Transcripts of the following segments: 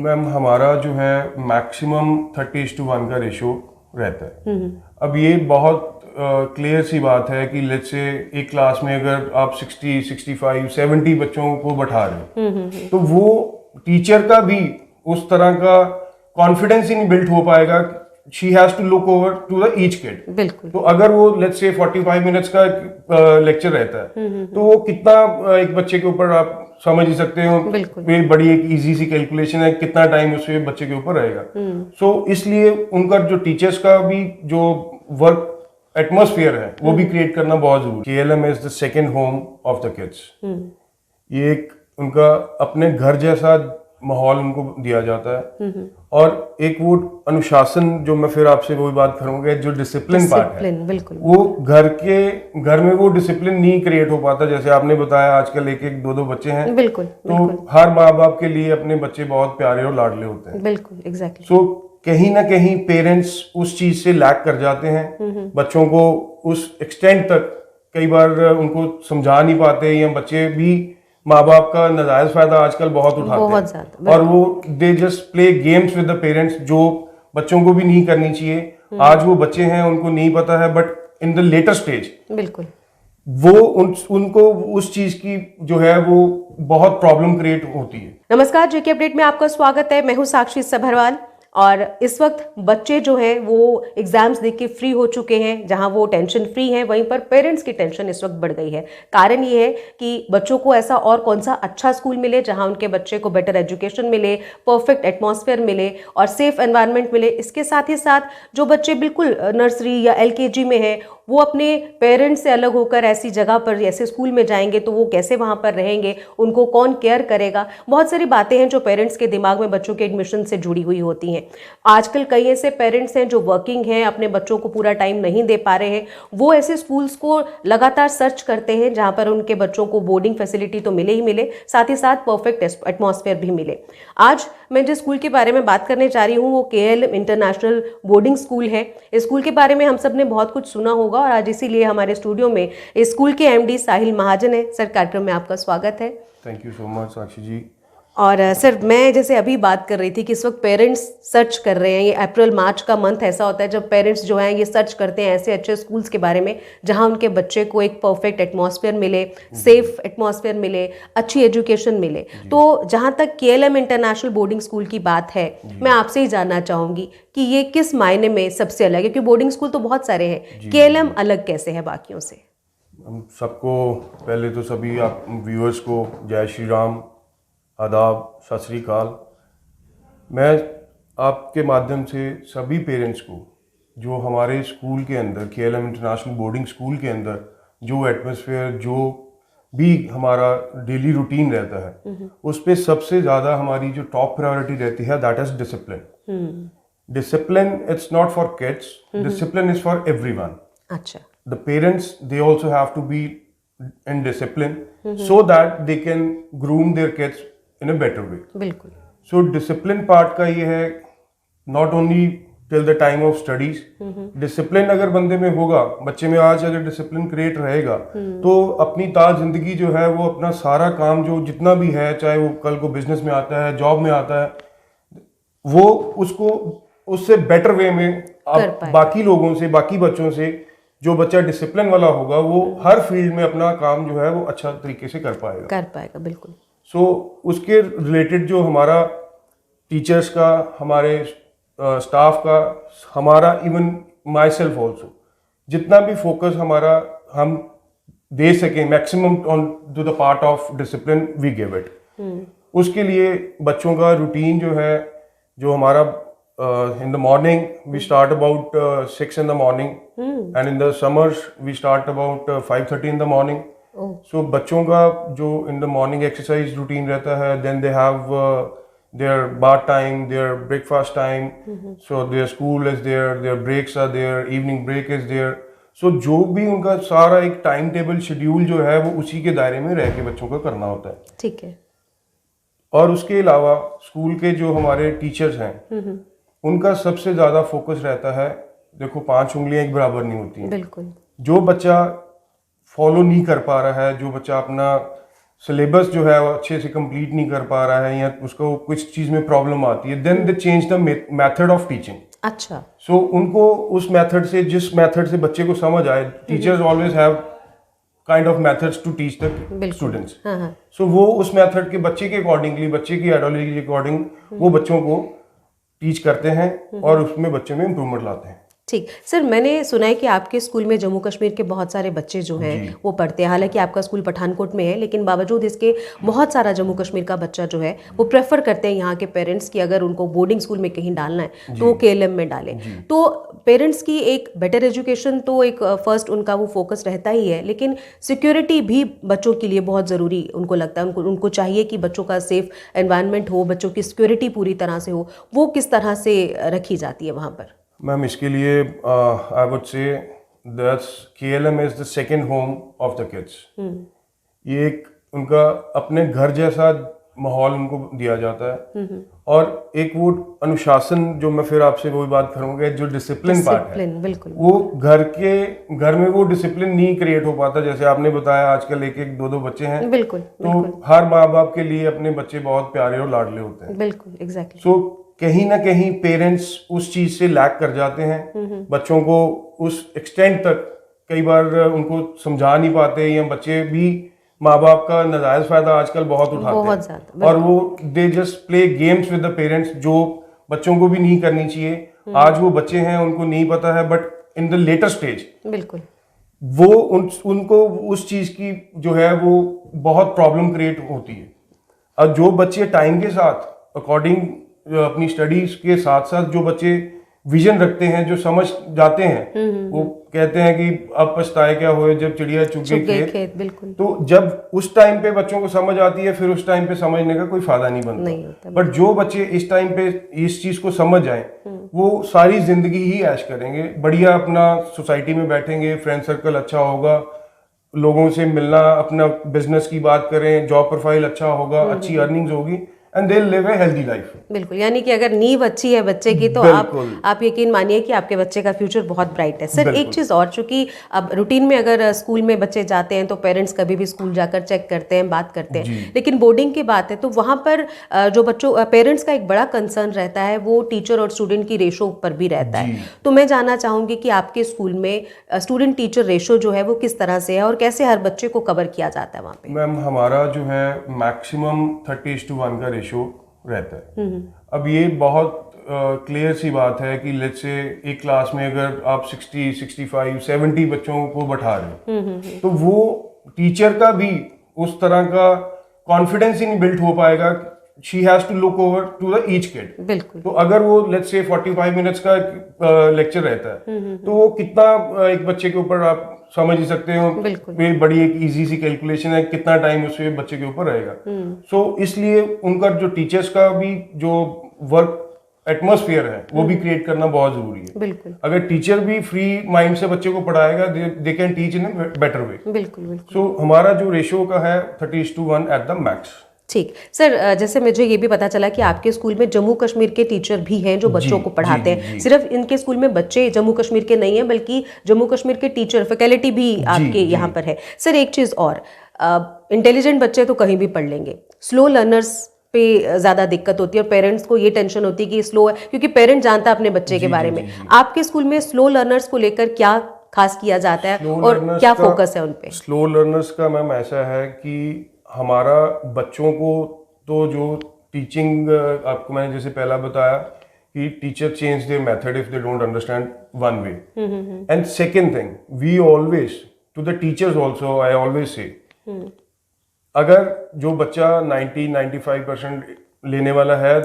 Ma'am हमारा जो है मैक्सिमम 30:1 का रेशो रहता है। अब ये बहुत क्लियर सी बात है कि लेट्स से एक क्लास में अगर आप 60, 65, 70 बच्चों को बैठा रहे हो तो वो टीचर का भी उस तरह का कॉन्फिडेंस ही नहीं बिल्ड हो पाएगा। She has to look over to the each kid. बिल्कुल। तो अगर वो लेट्स से 45 मिनट्स का लेक्चर रहता है तो वो कितना एक बच्चे के ऊपर आप समझ ही सकते हो। ये बड़ी एक इजी सी कैलकुलेशन है कितना टाइम उससे बच्चे के ऊपर रहेगा। सो इसलिए उनका जो टीचर्स का भी जो वर्क एटमॉस्फेयर है वो भी क्रिएट करना बहुत जरूरी है। KLM is the second home of the kids. ये एक उनका अपने घर जैसा माहौल उनको दिया जाता है और एक वो अनुशासन जो मैं फिर आपसे वही बात करूंगा जो डिसिप्लिन पार्ट है बिल्कुल। वो घर में वो डिसिप्लिन नहीं क्रिएट हो पाता। जैसे आपने बताया आजकल एक एक दो बच्चे हैं। बिल्कुल। तो हर माँ बाप के लिए अपने बच्चे बहुत प्यारे और लाडले होते हैं। बिल्कुल एग्जैक्टली। सो कहीं ना कहीं पेरेंट्स उस चीज से लैक कर जाते हैं। बच्चों को उस एक्सटेंट तक कई बार उनको समझा नहीं पाते या बच्चे भी माँ बाप का नाजायज फायदा आजकल बहुत उठाते हैं और वो they just play games with the parents जो बच्चों को भी नहीं करनी चाहिए। आज वो बच्चे हैं उनको नहीं पता है but in the later stage बिल्कुल वो उनको उस चीज की जो है वो बहुत प्रॉब्लम क्रिएट होती है। नमस्कार, जेके अपडेट में आपका स्वागत है। मैं हूं साक्षी सभरवाल और इस वक्त बच्चे जो हैं वो एग्जाम्स देख के फ्री हो चुके हैं। जहां वो टेंशन फ्री हैं वहीं पर पेरेंट्स की टेंशन इस वक्त बढ़ गई है। कारण ये है कि बच्चों को ऐसा और कौन सा अच्छा स्कूल मिले जहां उनके बच्चे को बेटर एजुकेशन मिले, परफेक्ट एटमॉस्फेयर मिले और सेफ एनवायरनमेंट मिले। इसके साथ ही साथ जो बच्चे बिल्कुल नर्सरी या LKG में है वो अपने पेरेंट्स से अलग होकर ऐसी जगह पर ऐसे स्कूल में जाएंगे तो वो कैसे वहां पर रहेंगे, उनको कौन केयर करेगा। बहुत सारी बातें हैं जो पेरेंट्स के दिमाग में बच्चों के एडमिशन से जुड़ी हुई होती हैं। आजकल कई ऐसे पेरेंट्स हैं जो वर्किंग हैं, अपने बच्चों को पूरा टाइम नहीं दे पा रहे हैं। वो ऐसे स्कूल्स को लगातार सर्च करते हैं जहां पर उनके बच्चों को बोर्डिंग फैसिलिटी तो मिले ही मिले, साथ ही साथ परफेक्ट एटमॉस्फेयर भी मिले। आज मैं जिस स्कूल के बारे में बात करने जा रही हूँ वो KLM इंटरनेशनल बोर्डिंग स्कूल है। इस स्कूल के बारे में हम सब ने बहुत कुछ सुना होगा और आज इसीलिए हमारे स्टूडियो में इस स्कूल के MD साहिल महाजन है। सर, कार्यक्रम में आपका स्वागत है। थैंक यू सो मच साक्षी जी। और सर, मैं जैसे अभी बात कर रही थी कि इस वक्त पेरेंट्स सर्च कर रहे हैं। ये अप्रैल मार्च का मंथ ऐसा होता है जब पेरेंट्स जो हैं ये सर्च करते हैं ऐसे अच्छे स्कूल्स के बारे में जहां उनके बच्चे को एक परफेक्ट एटमॉस्फेयर मिले, सेफ एटमॉस्फेयर मिले, अच्छी एजुकेशन मिले। तो जहां तक KLM इंटरनेशनल बोर्डिंग स्कूल की बात है, मैं आपसे ही जानना चाहूँगी कि ये किस मायने में सबसे अलग है, क्योंकि बोर्डिंग स्कूल तो बहुत सारे हैं, KLM अलग कैसे है बाकियों से? हम सबको पहले तो सभी आप व्यूअर्स को जय श्री राम, आदाब, सत श्री अकाल। मैं आपके माध्यम से सभी पेरेंट्स को जो हमारे स्कूल के अंदर KLM इंटरनेशनल बोर्डिंग स्कूल के अंदर जो एटमॉस्फेयर जो भी हमारा डेली रूटीन रहता है उस पे सबसे ज़्यादा हमारी जो टॉप प्रायोरिटी रहती है that is discipline. Discipline it's not for kids, discipline is for everyone. अच्छा। The parents, they also have to be in discipline so that they can groom their kids in a better way. बिल्कुल। So discipline part का ये है not only till the time of studies, discipline अगर बंदे में होगा, बच्चे में आज अगर discipline create रहेगा तो अपनी ताज जिंदगी जो है वो अपना सारा काम जो जितना भी है, चाहे वो कल को बिजनेस में आता है, जॉब में आता है, वो उसको उससे बेटर वे में बाकी लोगों से, बाकी बच्चों से जो बच्चा डिसिप्लिन वाला होगा वो हर फील्ड में अपना काम जो है वो अच्छा तरीके से कर पाएगा। बिल्कुल। सो उसके रिलेटेड जो हमारा टीचर्स का, हमारे स्टाफ का, हमारा इवन माई सेल्फ ऑल्सो जितना भी फोकस हमारा हम दे सकें maximum on to the part of discipline we give it. उसके लिए बच्चों का रूटीन जो है जो हमारा in the morning we start about 6 in the morning and in the summers we start about 5:30 in the morning. So बच्चों का जो in the morning exercise routine रहता है, then they have their bath time, their breakfast time, so their school is there, their breaks are there, evening break is there. So जो भी उनका सारा एक टाइम टेबल शेड्यूल जो है वो उसी के दायरे में रह के बच्चों को करना होता है। ठीक है। और उसके अलावा स्कूल के जो हमारे टीचर्स हैं उनका सबसे ज्यादा फोकस रहता है, देखो 5 उंगलियां एक बराबर नहीं होती हैं। बिल्कुल। जो बच्चा फॉलो नहीं कर पा रहा है, जो बच्चा अपना सिलेबस जो है वो अच्छे से कंप्लीट नहीं कर पा रहा है या उसको कुछ चीज़ में प्रॉब्लम आती है, then they change the method of teaching. अच्छा। सो उनको उस मेथड से, जिस मेथड से बच्चे को समझ आए, teachers always have kind of methods to teach the students. So वो उस मेथड के बच्चे के अकॉर्डिंगली, बच्चे की आइडियोलॉजी के अकॉर्डिंग वो बच्चों को टीच करते हैं और उसमें बच्चे में इम्प्रूवमेंट लाते हैं। ठीक सर, मैंने सुना है कि आपके स्कूल में जम्मू कश्मीर के बहुत सारे बच्चे जो हैं वो पढ़ते हैं। हालांकि आपका स्कूल पठानकोट में है, लेकिन बावजूद इसके बहुत सारा जम्मू कश्मीर का बच्चा जो है वो प्रेफर करते हैं यहाँ के पेरेंट्स कि अगर उनको बोर्डिंग स्कूल में कहीं डालना है तो वो KLM में डालें। तो पेरेंट्स की एक बेटर एजुकेशन तो एक फर्स्ट उनका वो फोकस रहता ही है, लेकिन सिक्योरिटी भी बच्चों के लिए बहुत ज़रूरी उनको लगता है। उनको चाहिए कि बच्चों का सेफ एनवायरनमेंट हो, बच्चों की सिक्योरिटी पूरी तरह से हो। वो किस तरह से रखी जाती है वहाँ पर? मैम, इसके लिए I would say that's KLM is the second home of the kids. ये एक उनका अपने घर जैसा माहौल उनको दिया जाता है, और एक वो अनुशासन जो मैं फिर आपसे वही बात करूंगा, जो डिसिप्लिन पार्ट है, बिल्कुल वो घर में वो डिसिप्लिन नहीं क्रिएट हो पाता। जैसे आपने बताया आजकल एक एक दो दो बच्चे हैं, बिल्कुल तो हर माँ बाप के लिए अपने बच्चे बहुत प्यारे और लाडले होते हैं। बिल्कुल एग्जैक्टली। सो कहीं ना कहीं पेरेंट्स उस चीज से लैक कर जाते हैं, बच्चों को उस एक्सटेंट तक कई बार उनको समझा नहीं पाते, या बच्चे भी माँ बाप का नाजायज फायदा आजकल बहुत उठाते हैं, और वो they just play games with the parents, जो बच्चों को भी नहीं करनी चाहिए। आज वो बच्चे हैं, उनको नहीं पता है, but in the later stage बिल्कुल वो उनको उस चीज की जो है वो बहुत प्रॉब्लम क्रिएट होती है। और जो बच्चे टाइम के साथ अकॉर्डिंग अपनी स्टडीज के साथ साथ जो बच्चे विजन रखते हैं, जो समझ जाते हैं, वो कहते हैं कि अब पछताए क्या हुए जब चिड़िया चुग गई खेत। बिल्कुल। तो जब उस टाइम पे बच्चों को समझ आती है, फिर उस टाइम पे समझने का कोई फायदा नहीं बनता। बट जो बच्चे इस टाइम पे इस चीज को समझ जाएं, वो सारी जिंदगी ही ऐश करेंगे, बढ़िया अपना सोसाइटी में बैठेंगे, फ्रेंड सर्कल अच्छा होगा, लोगों से मिलना, अपना बिजनेस की बात करें, जॉब प्रोफाइल अच्छा होगा, अच्छी अर्निंग्स होगी, and they live a healthy life. बिल्कुल, यानी कि अगर नींव अच्छी है बच्चे की तो आप यकीन मानिए कि आपके बच्चे का फ्यूचर बहुत ब्राइट है। सर, एक चीज़ और, चूंकि अब रूटीन में अगर स्कूल में बच्चे जाते हैं तो पेरेंट्स कभी भी स्कूल जाकर चेक करते हैं, बात करते हैं, लेकिन बोर्डिंग की बात है तो वहाँ पर जो बच्चों पेरेंट्स का एक बड़ा कंसर्न रहता है वो टीचर और स्टूडेंट की रेशो पर भी रहता है। तो मैं जानना चाहूँगी कि आपके स्कूल में स्टूडेंट टीचर रेशो जो है वो किस तरह से है और कैसे हर बच्चे को कवर किया जाता है वहाँ पे? मैम, हमारा जो है मैक्सिमम 30:1 का रेशो रहता है। अब ये बहुत क्लियर सी बात है कि लेट्स से एक क्लास में अगर आप 60, 65, 70 बच्चों को बैठा रहे हो, तो वो टीचर का भी उस तरह का कॉन्फिडेंस ही नहीं बिल्ड हो पाएगा। She has to look over to the each kid. बिल्कुल। तो अगर वो लेट्स से 45 मिनट्स का लेक्चर रहता है, तो वो कितना एक बच्चे के ऊपर आप समझ ही सकते हो, बड़ी एक इजी सी कैलकुलेशन है, कितना टाइम उससे बच्चे के ऊपर रहेगा। सो इसलिए उनका जो टीचर्स का भी जो वर्क एटमॉस्फेयर है वो भी क्रिएट करना बहुत जरूरी है। बिल्कुल। अगर टीचर भी फ्री माइंड से बच्चे को पढ़ाएगा, they can teach in a better way. बिल्कुल। सो हमारा जो रेशियो का है 30:1 एट द मैक्स। ठीक सर, जैसे मुझे ये भी पता चला कि आपके स्कूल में जम्मू कश्मीर के टीचर भी हैं जो बच्चों को पढ़ाते हैं। सिर्फ इनके स्कूल में बच्चे जम्मू कश्मीर के नहीं हैं, बल्कि जम्मू कश्मीर के टीचर फैकल्टी भी आपके यहाँ पर है। सर, एक चीज़ और, इंटेलिजेंट बच्चे तो कहीं भी पढ़ लेंगे, स्लो लर्नर्स पे ज़्यादा दिक्कत होती है और पेरेंट्स को ये टेंशन होती है कि स्लो है, क्योंकि पेरेंट जानता है अपने बच्चे के बारे में। आपके स्कूल में स्लो लर्नर्स को लेकर क्या खास किया जाता है और क्या फोकस है उन पे? स्लो लर्नर्स का मैम ऐसा है कि हमारा बच्चों को तो जो टीचिंग, आपको मैंने जैसे पहला बताया कि teacher change their method if they don't understand one way, and second thing, we always to the teachers also I always say, अगर जो बच्चा 90-95% लेने वाला है,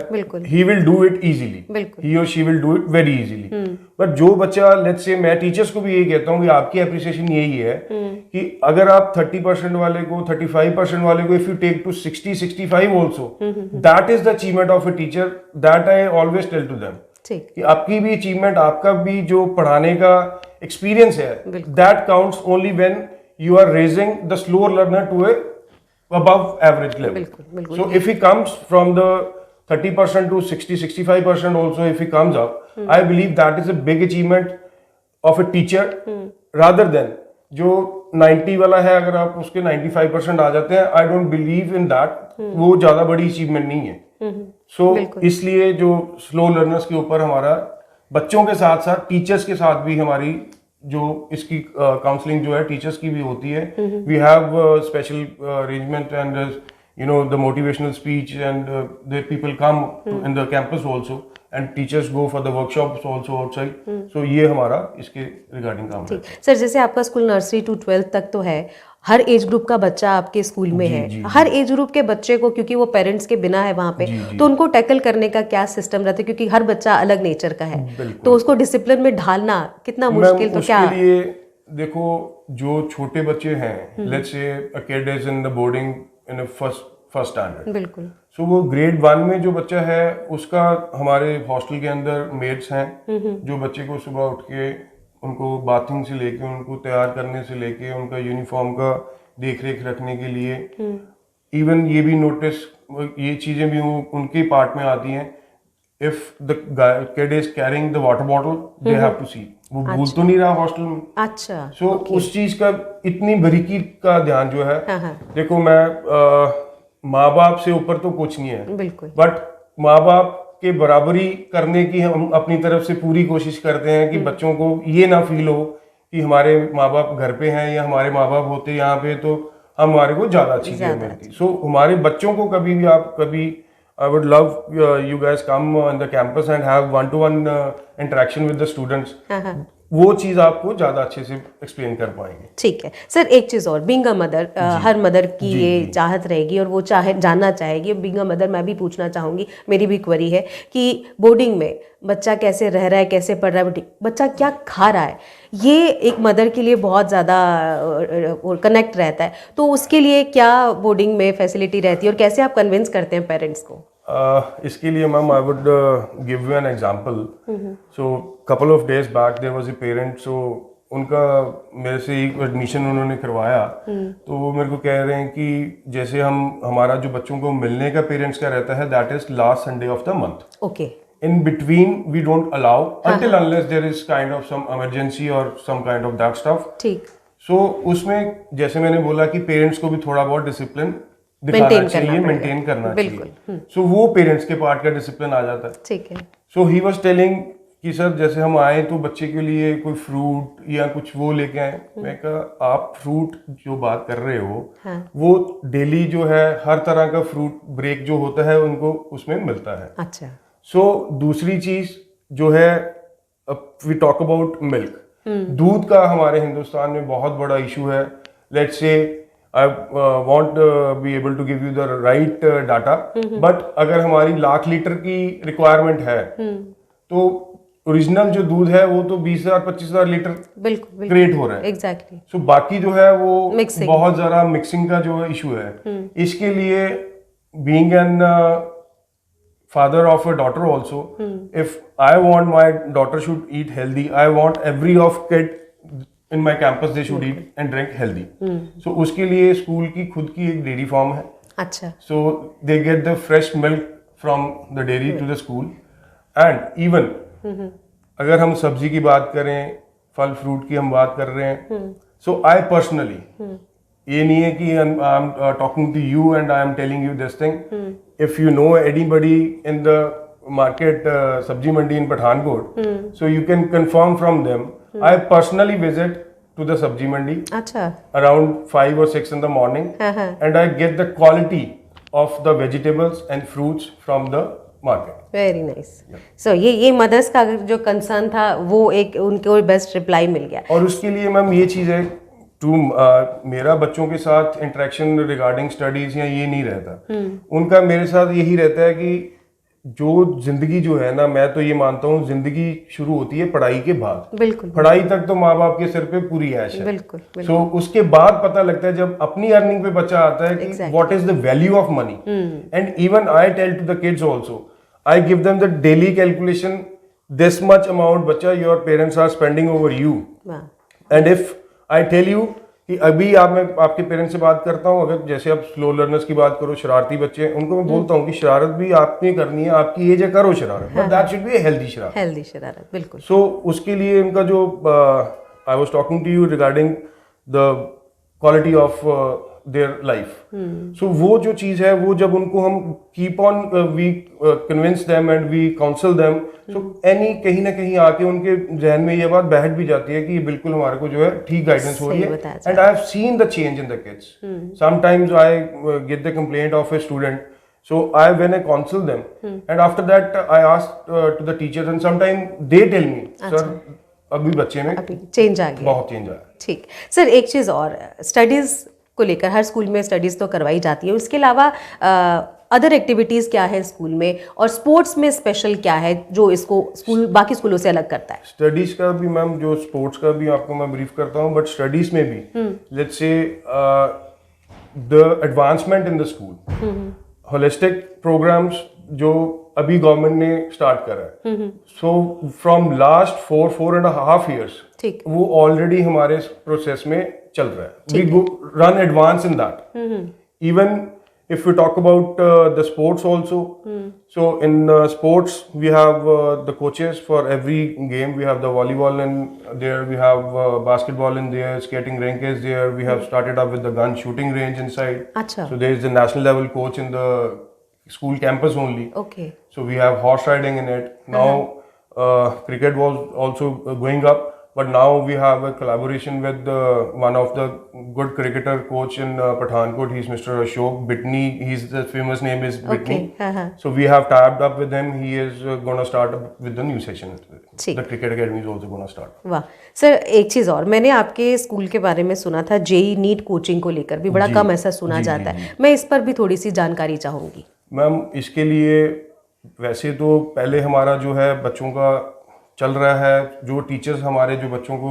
he will do it easily, he और she will do it very easily. But जो बच्चा, let's say, मैं टीचर्स को भी यही कहता हूँ कि आपकी अप्रिसिएशन यही है कि अगर आप 30% वाले को, 35% वाले को, if you take to 60-65 also, that is the achievement of a teacher, that I always tell to them कि आपकी भी अचीवमेंट, आपका भी जो पढ़ाने का एक्सपीरियंस है, that counts only when you are raising the slow learner to a above average level. So if he comes from the 30% to 60-65% also, if he comes up, I believe that is a big achievement of a teacher, rather than जो 90 वाला है, अगर आप उसके 95% आ जाते हैं, I don't believe in that, वो ज्यादा बड़ी अचीवमेंट नहीं है। सो इसलिए जो स्लो लर्नर्स के ऊपर हमारा बच्चों के साथ साथ टीचर्स के साथ भी हमारी जो इसकी काउंसलिंग जो है टीचर्स की भी होती है। We have special arrangement and you know the motivational speech and the people come in the campus also and teachers go for the workshops also outside. So ये हमारा इसके रिगार्डिंग काम है। सर जैसे आपका स्कूल नर्सरी टू 12th तक तो है, हर एज ग्रुप का बच्चा आपके स्कूल में है, हर एज ग्रुप के बच्चे को, क्योंकि वो पेरेंट्स के बिना है वहाँ पे, तो उनको टैकल करने का क्या सिस्टम रहता है, क्योंकि हर बच्चा अलग नेचर का है, तो उसको डिसिप्लिन में ढालना कितना मुश्किल, तो क्या उसके लिए देखो जो छोटे बच्चे हैं, let's say a kid is in the boarding in first standard, बिल्कुल, सो वो ग्रेड 1 में जो बच्चा है उसका हमारे हॉस्टल के अंदर मेड्स हैं जो बच्चे को सुबह उठ के उनको बाथिंग से लेके उनको तैयार करने से लेके उनका यूनिफॉर्म का देख रेख रखने के लिए, इवन ये भी नोटिस, ये चीजें भी उनके पार्ट में आती हैं। If the kid is carrying the water bottle they have to see, वो भूल तो नहीं रहा हॉस्टल में। अच्छा, सो उस चीज का इतनी बारीकी का ध्यान जो है, देखो मैं माँ बाप से ऊपर तो कुछ नहीं है, बिल्कुल, बट माँ बाप के बराबरी करने की हम अपनी तरफ से पूरी कोशिश करते हैं कि बच्चों को ये ना फील हो कि हमारे माँ बाप घर पे हैं या हमारे माँ बाप होते यहाँ पे तो हमारे को ज्यादा अच्छी चीजें मिलती। सो हमारे बच्चों को कभी I would love you guys come on the campus and have one-to-one interaction with the students. वो चीज आपको ज्यादा अच्छे से एक्सप्लेन कर पाएंगे। ठीक है सर, एक चीज और, being a mother, her mother की ये चाहत रहेगी और वो जानना चाहेगी। बीइंग अ मदर मैं भी पूछना चाहूंगी, मेरी भी क्वेरी है कि बोर्डिंग में बच्चा कैसे रह रहा है, कैसे पढ़ रहा है, बच्चा क्या खा रहा है, ये एक मदर के लिए बहुत ज़्यादा कनेक्ट रहता है, तो उसके लिए क्या बोर्डिंग में फैसिलिटी रहती है और कैसे आप कन्विंस करते हैं पेरेंट्स को? इसके लिए ma'am I would give you an example. So couple of days back there was a parent, so उनका मेरे से एक एडमिशन उन्होंने करवाया, तो वो मेरे को कह रहे हैं कि जैसे हमारा जो बच्चों को मिलने का पेरेंट्स का रहता है that is last Sunday off the month. Okay, in between we don't allow until unless there is kind of some emergency or some kind of that stuff. ठीक, so उसमें जैसे मैंने बोला कि पेरेंट्स को भी थोड़ा बहुत डिसिप्लिन दिखाना चाहिए, मेंटेन करना चाहिए, सो वो पेरेंट्स के पार्ट का डिसिप्लिन आ जाता है। ठीक है। सो ही वाज टेलिंग कि सर जैसे हम आए तो बच्चे के लिए कोई फ्रूट या कुछ वो लेके आए। मैं कहा आप फ्रूट जो बात कर रहे हो, वो डेली जो है हर तरह का फ्रूट ब्रेक जो होता है उनको उसमें मिलता है। अच्छा, सो दूसरी चीज जो है, वी टॉक अबाउट मिल्क, दूध का हमारे हिंदुस्तान में बहुत बड़ा इशू है। Let's say I want be able to give you the right data, but अगर हमारी 1,00,000 लीटर की रिक्वायरमेंट है तो ओरिजिनल जो दूध है वो तो 20,000-25,000 लीटर बिल्कुल क्रिएट हो रहा है। एग्जैक्टली। सो बाकी जो है वो Mixing. बहुत ज्यादा मिक्सिंग का जो इशू है। इसके लिए being an father of a daughter also, if I want my daughter should eat healthy, I want every of kid in my campus they should eat and drink healthy. So उसके लिए school की खुद की एक dairy farm है। अच्छा, so they get the fresh milk from the dairy to the school, and even अगर हम सब्जी की बात करें, फल फ्रूट की हम बात कर रहे हैं, so I personally, ये नहीं है कि I am talking to you and I am telling you this thing, if you know anybody in the market sabji mandi in Pathankot, so you can confirm from them. I personally visit to the sabji mandi अच्छा, around 5 or 6 in the morning, and I get the quality of the vegetables and fruits from the market. Very nice. So ये mothers का जो concern था वो एक उनको best reply मिल गया। और उसके लिए मैम ये चीज़ है, मेरा बच्चों के साथ इंटरेक्शन रिगार्डिंग स्टडीज या ये नहीं रहता, उनका मेरे साथ यही रहता है कि जो जिंदगी जो है ना, मैं तो ये मानता हूँ जिंदगी शुरू होती है पढ़ाई के बाद। बिल्कुल, पढ़ाई तक तो माँ बाप के सिर पे पूरी ऐश है। बिल्कुल, सो उसके बाद पता लगता है जब अपनी अर्निंग पे बच्चा आता है कि what is the value of money. And even I tell to the kids also, I give them the daily calculation, this much amount बच्चा your parents are spending over you, and if I tell you कि अभी मैं आपके parents से बात करता हूँ, अगर जैसे आप स्लो लर्नर्स की बात करो, शरारती बच्चे, उनको मैं बोलता हूँ कि शरारत भी आपने करनी है, आपकी एज है, करो शरारत, but that should be healthy शरारत। हेल्दी शरारत, बिल्कुल। सो उसके लिए इनका जो I was talking to you regarding the quality of their life. So वो जो चीज है, वो जब उनको हम keep on we convince them and we counsel them, so any कहीं ना कहीं आके उनके जहन में ये बात बैठ भी जाती है कि ये बिल्कुल हमारे को जो है ठीक गाइडेंस हो रही है. And I have seen the change in the kids. Sometimes I get the complaint of a student, so when I counsel them, and after that I ask to the teachers, and sometimes they tell me, sir अभी बच्चे में अभी change आ गया, बहुत change आया. ठीक. Sir एक चीज़ और, स्टडीज़ को लेकर हर स्कूल में स्टडीज़ तो करवाई जाती है, उसके अलावा अदर एक्टिविटीज़ क्या है स्कूल में, और स्पोर्ट्स में स्पेशल क्या है जो इसको स्कूल बाकी स्कूलों से अलग करता है? स्टडीज का भी मैम, जो स्पोर्ट्स का भी आपको मैं ब्रीफ करता हूँ, बट स्टडीज में भी let's say the advancement in the school, holistic programs जो अभी गवर्नमेंट ने स्टार्ट करा है, सो फ्रॉम लास्ट 4.5 years ठीक, वो ऑलरेडी हमारे प्रोसेस में चल रहा है. We run advance in that. Even if we talk about the sports also, so in sports we have the coaches for every game. We have the volleyball in there, we have basketball in there, skating rink is there, we have started up with the gun shooting range inside. अच्छा, So there is the national level coach in the school campus only. okay, So we have horse riding in it. Now cricket was also going up, but now we have a collaboration with one of the good cricketer coach in Pathankot. He's Mr. Ashok Bitney. He's the famous name is Bitney. okay, So we have tied up with him. He is going to start with the new session. ठीक. The cricket academy is also going to start. वाह. Sir एक चीज़ और, मैंने आपके school के बारे में सुना था, जेई नीट कोचिंग को लेकर भी बड़ा कम ऐसा सुना जाता है. मैं इस पर भी थोड़ी सी जानकारी चाहूँगी. मैम इसके लिए वैसे तो पहले हमारा जो है बच्चों का चल रहा है, जो टीचर्स हमारे जो बच्चों को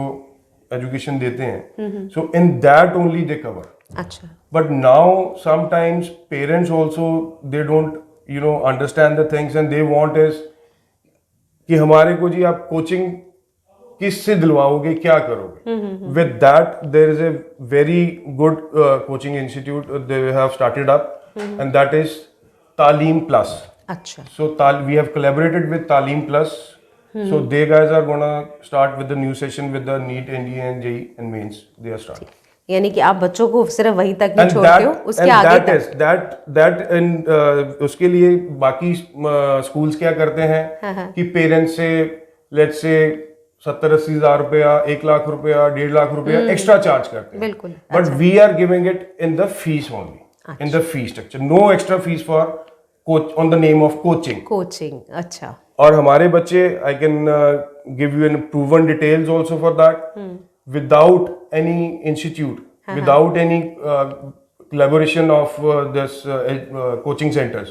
एजुकेशन देते हैं, so in that only they cover. अच्छा, but now sometimes parents also they don't understand the things and they want is कि हमारे को जी आप कोचिंग किससे दिलवाओगे, क्या करोगे. With that there is a very good coaching institute they have started up, and that is Taleem plus. अच्छा, so we have collaborated with Talim Plus. So they guys are gonna start with the new session with the NEET, NDA and JEE and mains. They are starting. यानी कि आप बच्चों को सिर्फ वहीं तक नहीं छोड़ते हो, उसके आगे तक. उसके लिए बाकी स्कूल्स क्या करते हैं कि पेरेंट्स से लेट्स से 70-80 हज़ार रुपया, 1 लाख रुपया, 1.5 लाख रुपया एक्स्ट्रा चार्ज करते हैं. बिल्कुल. But we are giving it in the fees only, in the fees structure. No extra fees for coach on the name of coaching. अच्छा, और हमारे बच्चे, I can give you an proven details also for that, without any institute, without any collaboration of this coaching centers.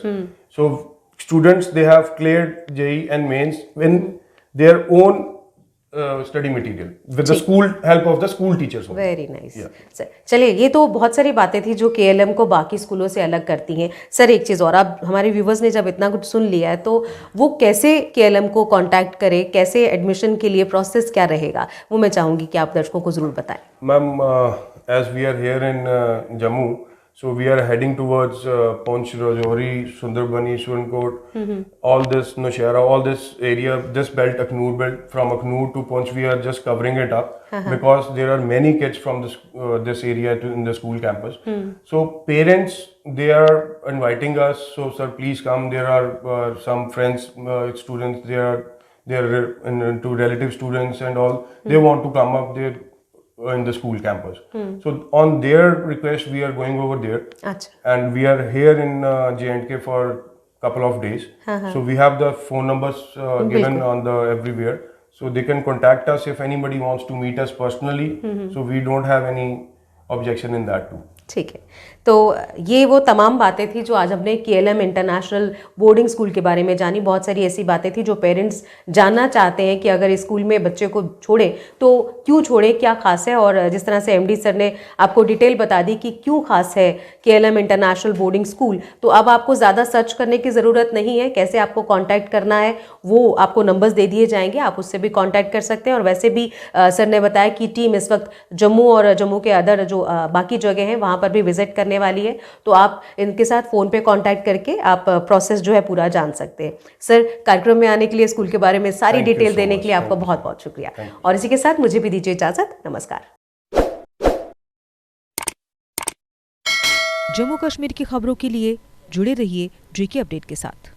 So students, they have cleared JEE and mains in their own study material with the school help of the school teachers. Very nice. चलिए, ये तो बहुत सारी बातें थी जो KLM को बाकी स्कूलों से अलग करती हैं. सर एक चीज़ और, अब हमारे व्यूवर्स ने जब इतना कुछ सुन लिया है तो वो कैसे केएलएम को कांटेक्ट करे, कैसे एडमिशन के लिए प्रोसेस क्या रहेगा, वो मैं चाहूँगी कि आप दर्शकों को ज़रूर बताएं. Ma'am, as we are here in Jammu, so we are heading towards Poonch, Rajouri, Sundarbani, Surantkot, all this Naushera, all this area, this belt, Aknoor belt. From Aknoor to Poonch, we are just covering it up because there are many kids from this area in the school campus. So parents, they are inviting us. So sir, please come. There are some friends, students. They are into relative students and all. They want to come up there in the school campus. So on their request we are going over there. अच्छा, And we are here in J&K for couple of days. So we have the phone numbers given on the everywhere, so they can contact us if anybody wants to meet us personally. So we don't have any objection in that too. ठीक है. तो ये वो तमाम बातें थी जो आज हमने केएलएम इंटरनेशनल बोर्डिंग स्कूल के बारे में जानी. बहुत सारी ऐसी बातें थी जो पेरेंट्स जानना चाहते हैं कि अगर स्कूल में बच्चे को छोड़ें तो क्यों छोड़ें, क्या खास है. और जिस तरह से एमडी सर ने आपको डिटेल बता दी कि क्यों खास है केएलएम इंटरनेशनल बोर्डिंग स्कूल, तो अब आपको ज़्यादा सर्च करने की ज़रूरत नहीं है. कैसे आपको कॉन्टैक्ट करना है वो आपको नंबर्स दे दिए जाएंगे, आप उससे भी कॉन्टैक्ट कर सकते हैं. और वैसे भी सर ने बताया कि टीम इस वक्त जम्मू और जम्मू के अदर जो बाकी जगह हैं वहाँ पर भी विजिट करने वाली है. तो आप इनके साथ फ़ोन पे कांटेक्ट करके आप प्रोसेस जो है पूरा जान सकते हैं. सर, कार्यक्रम में आने के लिए, स्कूल के बारे में सारी डिटेल देने के लिए आपका बहुत बहुत शुक्रिया. और इसी के साथ मुझे भी दीजिए इजाज़त. नमस्कार. जम्मू कश्मीर की खबरों के लिए जुड़े रहिए JK अपडेट के साथ।